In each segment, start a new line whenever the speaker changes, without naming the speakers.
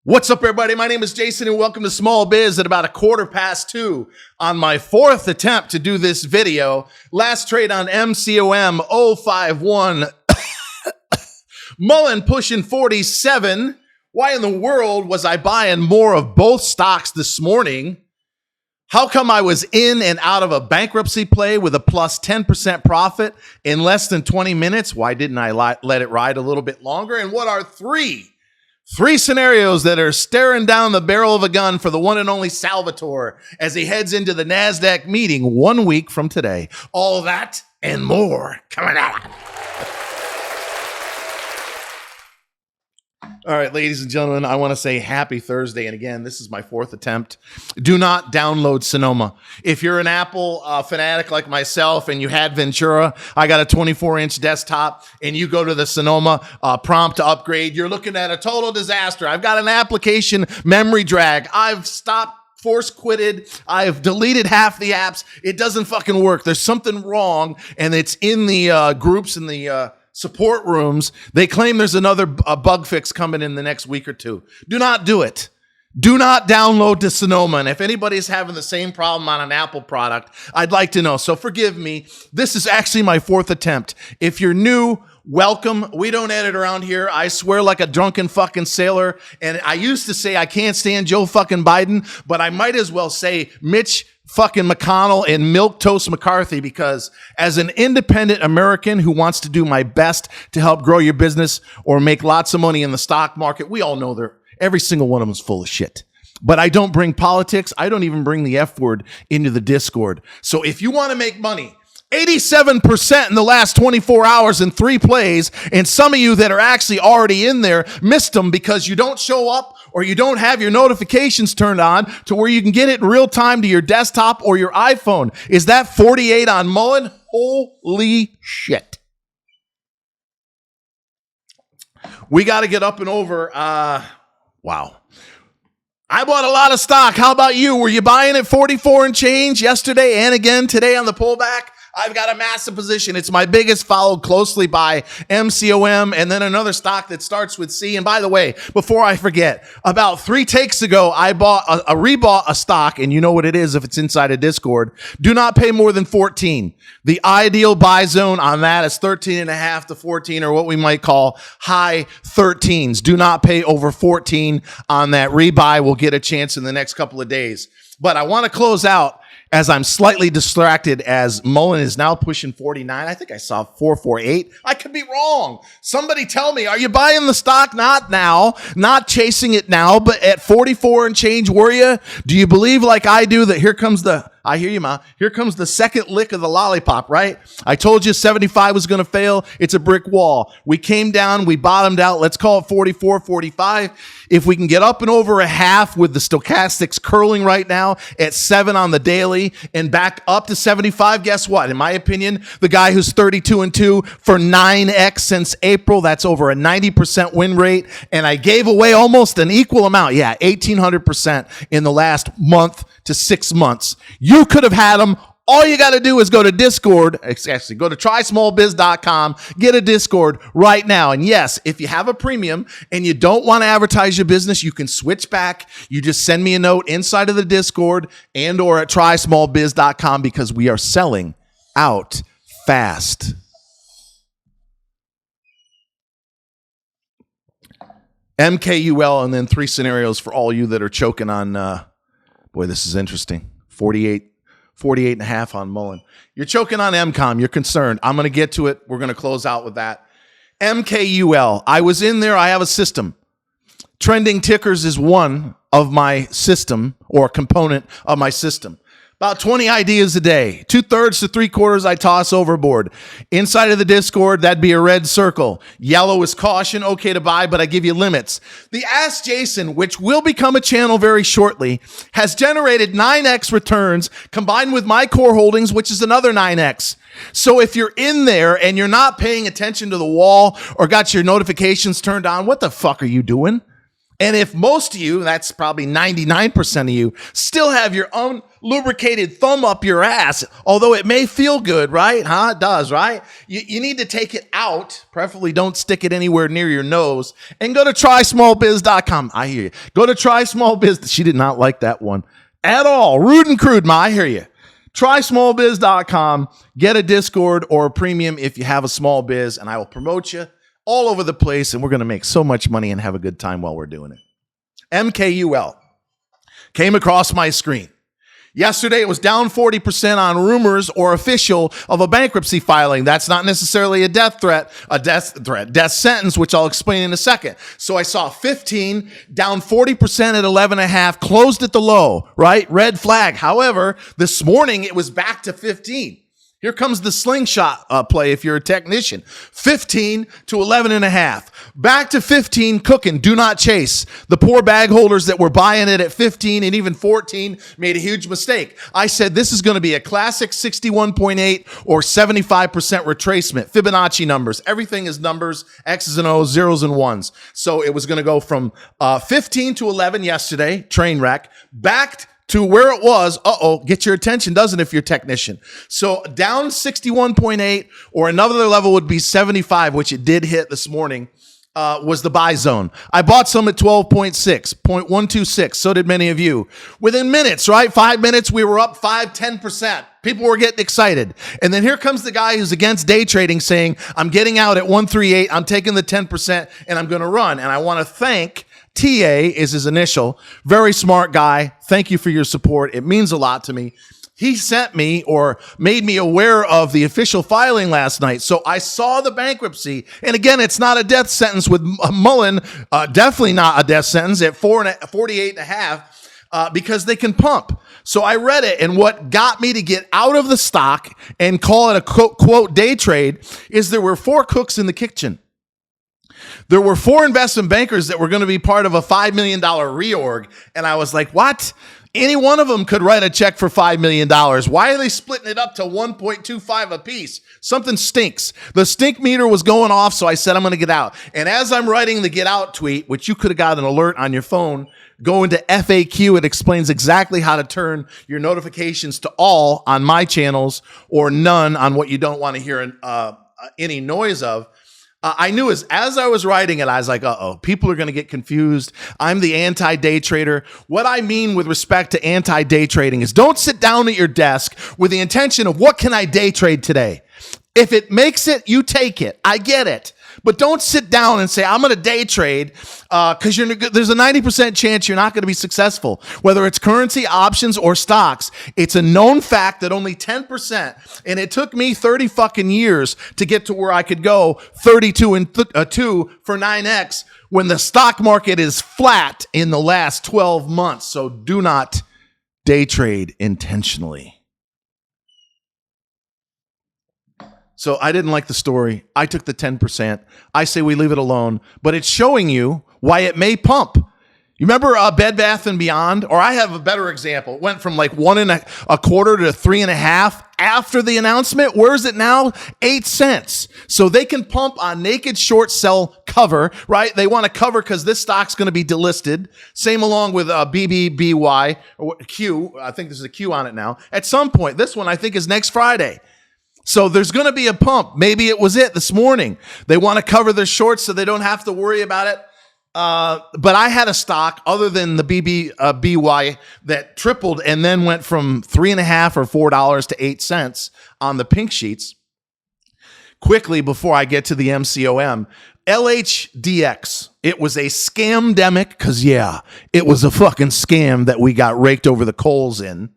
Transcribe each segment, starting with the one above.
What's up, everybody? My name is Jason, and welcome to Small Biz at about 2:15 on my fourth attempt to do this video. Last trade on Mcom 051. Muln pushing 47. Why in the world was I buying more of both stocks this morning? How come I was in and out of a bankruptcy play with a plus 10% profit in less than 20 minutes? Why didn't I let it ride a little bit longer? And what are three scenarios that are staring down the barrel of a gun for the one and only Salvatore as he heads into the NASDAQ meeting 1 week from today? All that and more coming out. All right, ladies and gentlemen, I want to say happy Thursday. And again, this is my fourth attempt. Do not download Sonoma. If you're an Apple fanatic like myself and you had Ventura, I got a 24-inch desktop, and you go to the Sonoma prompt to upgrade, you're looking at a total disaster. I've got an application memory drag. I've stopped force quitted. I've deleted half the apps. It doesn't fucking work. There's something wrong, and it's in the groups in the support rooms. They claim there's another bug fix coming in the next week or two. Do not do it. Do not download to Sonoma. And if anybody's having the same problem on an Apple product, I'd like to know. So forgive me. This is actually my fourth attempt. If you're new, welcome. We don't edit around here. I swear like a drunken fucking sailor. And I used to say I can't stand Joe fucking Biden, but I might as well say Mitch fucking McConnell and Milquetoast McCarthy, because as an independent American who wants to do my best to help grow your business or make lots of money in the stock market, we all know every single one of them is full of shit. But I don't bring politics. I don't even bring the F word into the Discord. So if you want to make money, 87% in the last 24 hours in 3 plays, and some of you that are actually already in there missed them because you don't show up or you don't have your notifications turned on to where you can get it in real time to your desktop or your iPhone. Is that 48 on Mullen? Holy shit. We got to get up and over. Wow. I bought a lot of stock. How about you? Were you buying at 44 and change yesterday and again today on the pullback? I've got a massive position. It's my biggest, followed closely by Mcom, and then another stock that starts with C. And by the way, before I forget, about 3 takes ago, I rebought a stock, and you know what it is if it's inside a Discord. Do not pay more than 14. The ideal buy zone on that is 13.5 to 14, or what we might call high 13s. Do not pay over 14 on that rebuy. We'll get a chance in the next couple of days. But I want to close out as I'm slightly distracted, as Mullen is now pushing 49. I think I saw 448. I could be wrong. Somebody tell me, are you buying the stock? Not now, not chasing it now, but at 44 and change, were you? Do you believe like I do that here comes I hear you, Ma. Here comes the second lick of the lollipop, right? I told you 75 was going to fail. It's a brick wall. We came down. We bottomed out. Let's call it 44, 45. If we can get up and over a half with the stochastics curling right now at 7 on the daily and back up to 75, guess what? In my opinion, the guy who's 32 and 2 for 9x since April, that's over a 90% win rate. And I gave away almost an equal amount. Yeah, 1,800% in the last month to 6 months. You could have had them. All you got to do is go to Discord. Actually, go to trysmallbiz.com, get a Discord right now. And yes, if you have a premium and you don't want to advertise your business, you can switch back. You just send me a note inside of the Discord and or at trysmallbiz.com, because we are selling out fast. Mkul, and then 3 scenarios for all you that are choking on, boy, this is interesting. 48 and a half on Mullen. You're choking on Mcom. You're concerned. I'm going to get to it. We're going to close out with that. Mkul. I was in there. I have a system. Trending tickers is one of my system, or component of my system. About 20 ideas a day. 2/3 to 3/4 I toss overboard. Inside of the Discord, that'd be a red circle. Yellow is caution, okay to buy, but I give you limits. The Ask Jason, which will become a channel very shortly, has generated 9x returns combined with my core holdings, which is another 9x. So if you're in there and you're not paying attention to the wall or got your notifications turned on, what the fuck are you doing? And if most of you, that's probably 99% of you, still have your unlubricated thumb up your ass, although it may feel good, right? It does, right? You need to take it out. Preferably don't stick it anywhere near your nose. And go to trysmallbiz.com. I hear you. Go to trysmallbiz. She did not like that one at all. Rude and crude, I hear you. Trysmallbiz.com. Get a Discord or a premium if you have a small biz, and I will promote you all over the place, and we're going to make so much money and have a good time while we're doing it. Mkul came across my screen. Yesterday, it was down 40% on rumors or official of a bankruptcy filing. That's not necessarily a death sentence, which I'll explain in a second. So I saw 15 down 40% at 11.5, closed at the low, right? Red flag. However, this morning it was back to 15. Here comes the slingshot play if you're a technician. 15 to 11.5. Back to 15 cooking. Do not chase. The poor bag holders that were buying it at 15 and even 14 made a huge mistake. I said this is going to be a classic 61.8 or 75% retracement. Fibonacci numbers. Everything is numbers, X's and O's, zeros and ones. So it was going to go from 15 to 11 yesterday, train wreck, back to where it was. Get your attention, doesn't it, if you're a technician? So down 61.8, or another level would be 75, which it did hit this morning, was the buy zone. I bought some at 12.6, 0.126. So did many of you. Within minutes, right? 5 minutes, we were up 10%. People were getting excited. And then here comes the guy who's against day trading saying, I'm getting out at 138. I'm taking the 10% and I'm going to run. And I want to thank TA is his initial. Very smart guy. Thank you for your support. It means a lot to me. He sent me or made me aware of the official filing last night. So I saw the bankruptcy. And again, it's not a death sentence with Muln. Definitely not a death sentence at 48.5 because they can pump. So I read it. And what got me to get out of the stock and call it a quote day trade is there were 4 cooks in the kitchen. There were 4 investment bankers that were going to be part of a $5 million reorg. And I was like, what? Any one of them could write a check for $5 million. Why are they splitting it up to 1.25 a piece? Something stinks. The stink meter was going off, so I said, I'm going to get out. And as I'm writing the get out tweet, which you could have got an alert on your phone, go into FAQ. It explains exactly how to turn your notifications to all on my channels or none on what you don't want to hear any noise of. I knew as I was writing it, I was like, people are going to get confused. I'm the anti-day trader. What I mean with respect to anti-day trading is don't sit down at your desk with the intention of what can I day trade today? If it makes it, you take it. I get it. But don't sit down and say, I'm going to day trade because there's a 90% chance you're not going to be successful. Whether it's currency, options, or stocks, it's a known fact that only 10%, and it took me 30 fucking years to get to where I could go 32 and 2 for 9X when the stock market is flat in the last 12 months. So do not day trade intentionally. So I didn't like the story. I took the 10%. I say we leave it alone, but it's showing you why it may pump. You remember Bed Bath & Beyond? Or I have a better example. It went from like 1.25 to 3.5 after the announcement. Where is it now? 8 cents. So they can pump on naked short sell cover, right? They want to cover because this stock's going to be delisted. Same along with BBBY or Q. I think there's a Q on it now. At some point, this one I think is next Friday. So there's going to be a pump. Maybe it was it this morning. They want to cover their shorts so they don't have to worry about it. But I had a stock other than the BY that tripled and then went from $3.50 or $4 to 8 cents on the pink sheets. Quickly before I get to the MCOM, LHDX. It was a scamdemic because, yeah, it was a fucking scam that we got raked over the coals in.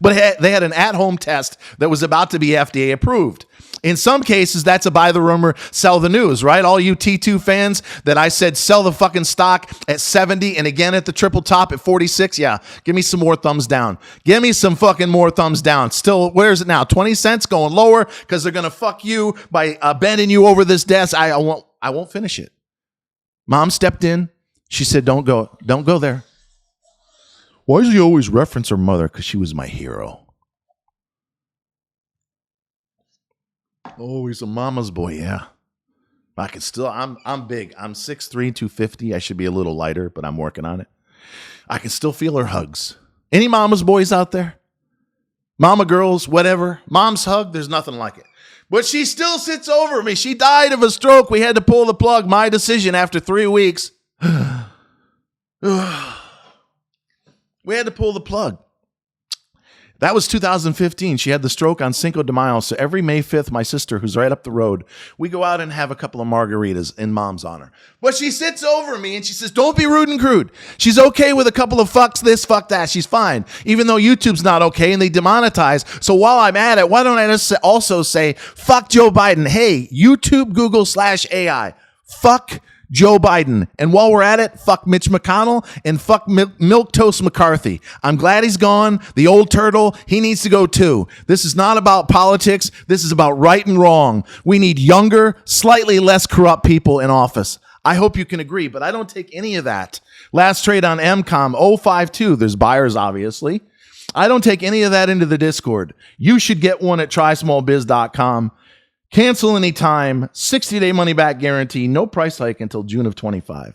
But they had an at-home test that was about to be FDA approved. In some cases, that's a buy the rumor, sell the news, right? All you T2 fans that I said sell the fucking stock at 70 and again at the triple top at 46. Yeah, give me some more thumbs down. Give me some fucking more thumbs down. Still, where is it now? 20 cents going lower because they're going to fuck you by bending you over this desk. I won't finish it. Mom stepped in. She said, don't go there. Why does he always reference her mother? Because she was my hero. Oh, he's a mama's boy, yeah. I can still, I'm big. I'm 6'3", 250. I should be a little lighter, but I'm working on it. I can still feel her hugs. Any mama's boys out there? Mama girls, whatever. Mom's hug, there's nothing like it. But she still sits over me. She died of a stroke. We had to pull the plug. My decision after 3 weeks. We had to pull the plug. That was 2015. She had the stroke on Cinco de Mayo. So every May 5th, my sister, who's right up the road, we go out and have a couple of margaritas in Mom's honor. But she sits over me and she says, don't be rude and crude. She's okay with a couple of fucks this, fuck that. She's fine. Even though YouTube's not okay and they demonetize. So while I'm at it, why don't I just also say, fuck Joe Biden. Hey, YouTube, Google /AI. Fuck Joe Biden. And while we're at it, fuck Mitch McConnell and fuck Milquetoast McCarthy. I'm glad he's gone. The old turtle, he needs to go too. This is not about politics. This is about right and wrong. We need younger, slightly less corrupt people in office. I hope you can agree, but I don't take any of that. Last trade on Mcom, 052. There's buyers, obviously. I don't take any of that into the Discord. You should get one at trysmallbiz.com. Cancel anytime, 60-day money-back guarantee, no price hike until June of 25.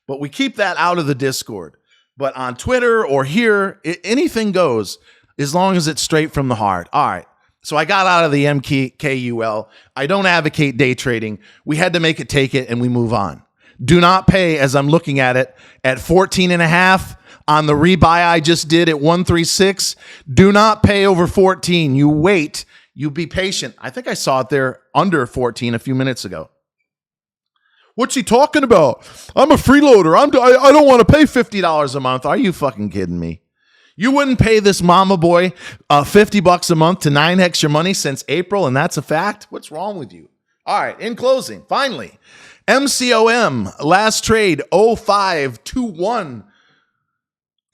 But we keep that out of the Discord. But on Twitter or here, anything goes as long as it's straight from the heart. All right, so I got out of the MKUL. I don't advocate day trading. We had to make it take it, and we move on. Do not pay, as I'm looking at it, at 14.5 on the rebuy I just did at 136. Do not pay over 14. You wait. You be patient. I think I saw it there under 14 a few minutes ago. What's he talking about? I'm a freeloader. I don't want to pay $50 a month. Are you fucking kidding me? You wouldn't pay this mama boy $50 a month to 9x your money since April, and that's a fact? What's wrong with you? All right, in closing, finally, MCOM, last trade, 0521.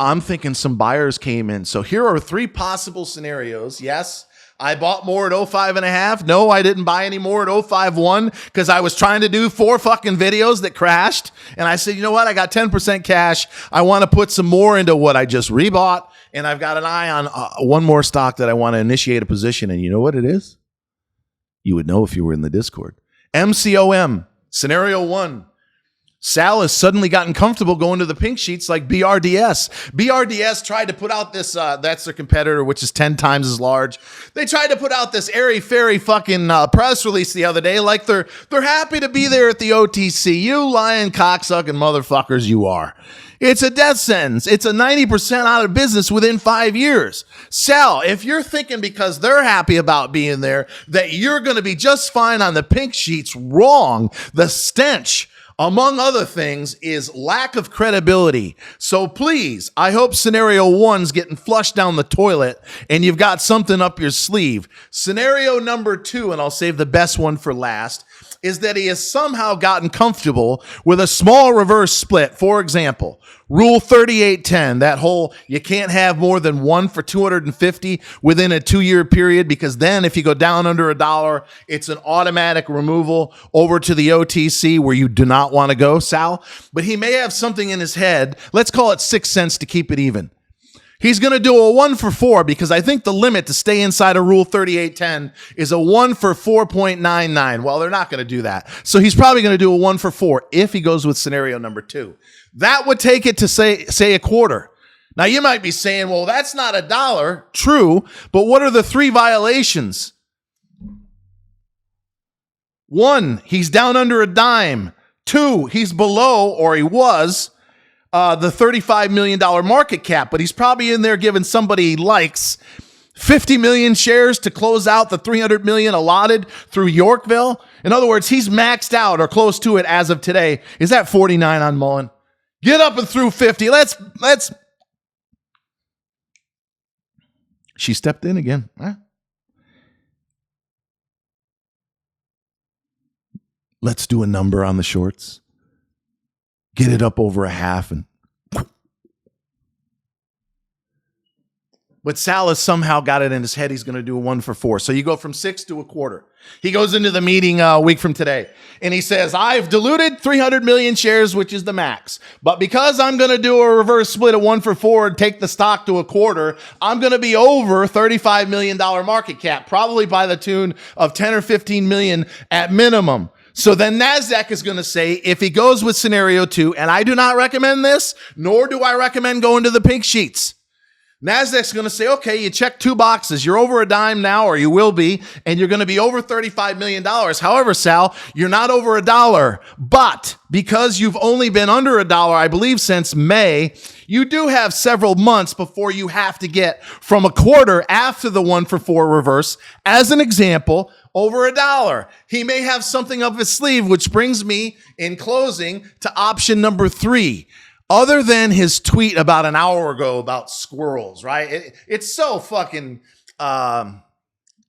I'm thinking some buyers came in. So here are 3 possible scenarios. Yes, I bought more at 05.5. No, I didn't buy any more at 051 because I was trying to do 4 fucking videos that crashed. And I said, you know what? I got 10% cash. I want to put some more into what I just rebought. And I've got an eye on one more stock that I want to initiate a position. And you know what it is? You would know if you were in the Discord. MCOM, scenario 1. Sal has suddenly gotten comfortable going to the pink sheets like BRDS. BRDS tried to put out this, that's their competitor, which is 10 times as large. They tried to put out this airy-fairy fucking press release the other day like they're happy to be there at the OTC. You lying cocksucking motherfuckers you are. It's a death sentence. It's a 90% out of business within 5 years. Sal, if you're thinking because they're happy about being there that you're going to be just fine on the pink sheets, wrong. The stench, among other things, is lack of credibility. So please, I hope scenario 1's getting flushed down the toilet and you've got something up your sleeve. Scenario number 2, and I'll save the best one for last, is that he has somehow gotten comfortable with a small reverse split. For example, Rule 3810, that whole you can't have more than 1 for 250 within a 2-year period, because then if you go down under $1, it's an automatic removal over to the OTC where you do not want to go, Sal. But he may have something in his head. Let's call it 6 cents to keep it even. He's going to do a 1 for 4 because I think the limit to stay inside of Rule 3810 is a 1 for 4.99. Well, they're not going to do that. So he's probably going to do a 1 for 4 if he goes with scenario number 2. That would take it to say a quarter. Now you might be saying, well, that's not $1. True. But what are the 3 violations? 1, he's down under a dime. 2, he's below, or he was, the $35 million market cap, but he's probably in there giving somebody he likes 50 million shares to close out the 300 million allotted through Yorkville. In other words, he's maxed out or close to it as of today. Is that 49 on Mullen? Get up and through 50. Let's. She stepped in again. Huh? Let's do a number on the shorts. Get it up over a half and. But Sal has somehow got it in his head he's going to do a 1 for 4. So you go from 6 to a quarter. He goes into the meeting a week from today, and he says, I've diluted 300 million shares, which is the max. But because I'm going to do a reverse split of 1 for 4 and take the stock to a quarter, I'm going to be over $35 million market cap, probably by the tune of 10 or 15 million at minimum. So then NASDAQ is going to say, if he goes with scenario 2, and I do not recommend this, nor do I recommend going to the pink sheets. NASDAQ's going to say, okay, you check 2 boxes. You're over a dime now, or you will be, and you're going to be over $35 million. However, Sal, you're not over $1. But because you've only been under $1, I believe, since May, you do have several months before you have to get from a quarter after the 1-for-4 reverse, as an example, over $1. He may have something up his sleeve, which brings me, in closing, to option number 3. Other than his tweet about an hour ago about squirrels, right? It's so fucking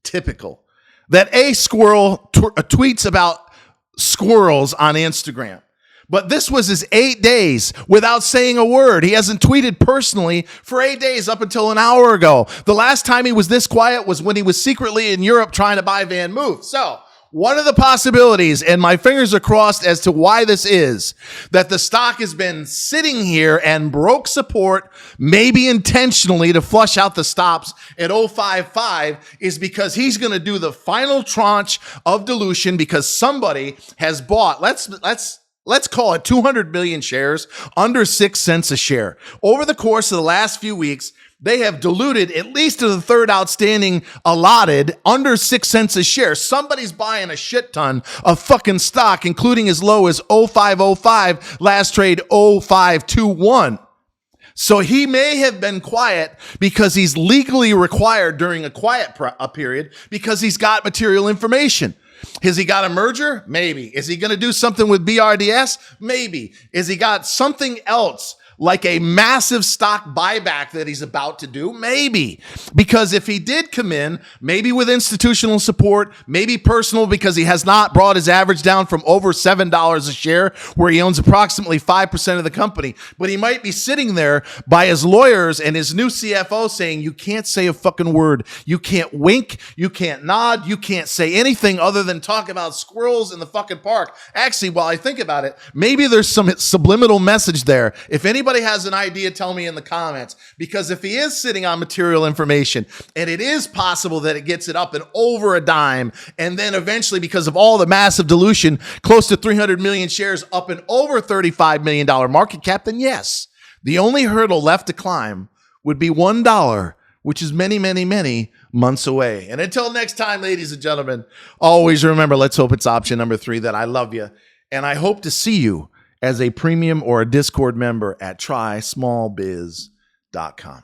typical that a squirrel tweets about squirrels on Instagram. But this was his 8 days without saying a word. He hasn't tweeted personally for 8 days up until an hour ago. The last time he was this quiet was when he was secretly in Europe trying to buy Van Move. So one of the possibilities, and my fingers are crossed as to why this is, that the stock has been sitting here and broke support, maybe intentionally to flush out the stops at 0.55, is because he's going to do the final tranche of dilution because somebody has bought, let's call it 200 million shares under 6 cents a share. Over the course of the last few weeks, they have diluted at least to the third outstanding allotted under 6 cents a share. Somebody's buying a shit ton of fucking stock, including as low as 0.505, last trade 0.521. So he may have been quiet because he's legally required during a quiet period because he's got material information. Has he got a merger? Maybe. Is he going to do something with BRDS? Maybe. Is he got something else like a massive stock buyback that he's about to do? Maybe. Because if he did come in, maybe with institutional support, maybe personal because he has not brought his average down from over $7 a share, where he owns approximately 5% of the company, but he might be sitting there by his lawyers and his new CFO saying, you can't say a fucking word. You can't wink. You can't nod. You can't say anything other than talk about squirrels in the fucking park. Actually, while I think about it, maybe there's some subliminal message there. If anybody has an idea, tell me in the comments, because if he is sitting on material information and it is possible that it gets it up and over a dime, and then eventually, because of all the massive dilution, close to 300 million shares up and over $35 million market cap, then yes, the only hurdle left to climb would be $1, which is many, many, many months away. And until next time, ladies and gentlemen, always remember, let's hope it's option number 3, that I love you. And I hope to see you as a premium or a Discord member at trysmallbiz.com.